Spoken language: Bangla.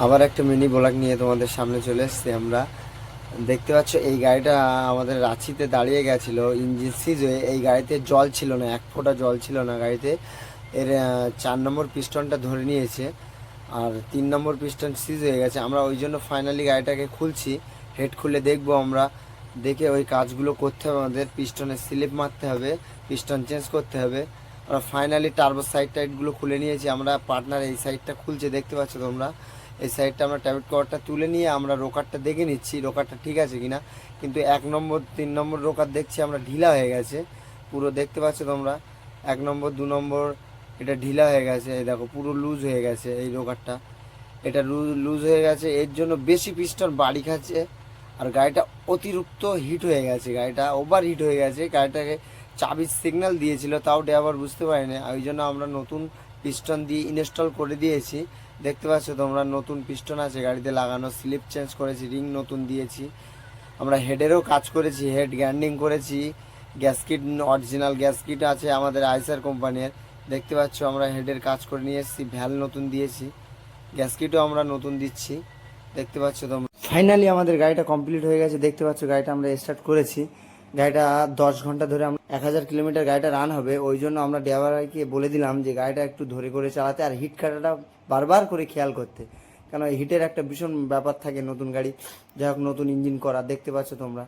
আবার একটা মিনি ব্লগ নিয়ে তোমাদের সামনে চলে এসেছি আমরা। দেখতে পাচ্ছ এই গাড়িটা আমাদের রাঁচিতে দাঁড়িয়ে গেছিলো, ইঞ্জিন সিজ হয়ে। এই গাড়িতে জল ছিল না, এক ফোঁটা জল ছিল না গাড়িতে। এর 4 নম্বর পিস্টনটা ধরে নিয়েছে আর 3 নম্বর পিস্টন সিজ হয়ে গেছে। আমরা ওই জন্য ফাইনালি গাড়িটাকে খুলছি, হেড খুলে দেখবো আমরা। দেখে ওই কাজগুলো করতে হবে, আমাদের পিস্টনের স্লিপ মারতে হবে, পিস্টন চেঞ্জ করতে হবে। আমরা ফাইনালি টার্বো সাইড টাইডগুলো খুলে নিয়েছি। আমরা পার্টনার এই সাইডটা খুলছে, দেখতে পাচ্ছ তোমরা। এই সাইডটা আমরা ট্যাবলেট কভারটা তুলে নিয়ে আমরা রোকারটা দেখে নিচ্ছি, রোকারটা ঠিক আছে কিনা। কিন্তু 1 নম্বর 3 নম্বর রোকার দেখছি আমরা ঢিলা হয়ে গেছে পুরো, দেখতে পাচ্ছ তোমরা। 1 নম্বর 2 নম্বর এটা ঢিলা হয়ে গেছে, এই দেখো পুরো লুজ হয়ে গেছে এই রোকারটা। এটা লুজ হয়ে গেছে, এর জন্য বেশি পিস্টন বাড়ি খাচ্ছে। আর গাড়িটা অতিরিক্ত হিট হয়ে গেছে, গাড়িটা ওভার হিট হয়ে গেছে। গাড়িটাকে চাবির সিগন্যাল দিয়েছিল, তাও ড্রাইভার বুঝতে পারেনি। ওই জন্য আমরা নতুন পিস্টন দিয়ে ইনস্টল করে দিয়েছি। দেখতে পাচ্ছ তোমরা, নতুন পিস্টন আছে গাড়িতে লাগানো, স্লিপ চেঞ্জ করেছি, রিং নতুন দিয়েছি। আমরা হেডেরও কাজ করেছি, হেড গ্যান্ডিং করেছি। গ্যাসকিট অরিজিনাল গ্যাসকিট আছে আমাদের আইসার কোম্পানির। দেখতে পাচ্ছ আমরা হেডের কাজ করে নিয়ে এসেছি, ভ্যাল নতুন দিয়েছি, গ্যাসকিটও আমরা নতুন দিচ্ছি। দেখতে পাচ্ছ তোমরা, ফাইনালি আমাদের গাড়িটা কমপ্লিট হয়ে গেছে। দেখতে পাচ্ছ গাড়িটা আমরা স্টার্ট করেছি। গাড়িটা 10 ঘন্টা ধরে আমরা 1000 কিলোমিটার গাড়িটা রান হবে। ওই জন্য আমরা ড্রাইভারকে বলে দিলাম যে গাড়িটা একটু ধরে করে চালাতে, আর হিট কাটাটা বারবার করে খেয়াল করতে, কেন হিটের একটা ভীষণ ব্যাপার থাকে নতুন গাড়ি। যাই হোক, নতুন ইঞ্জিন করা, দেখতে পাচ্ছ তোমরা।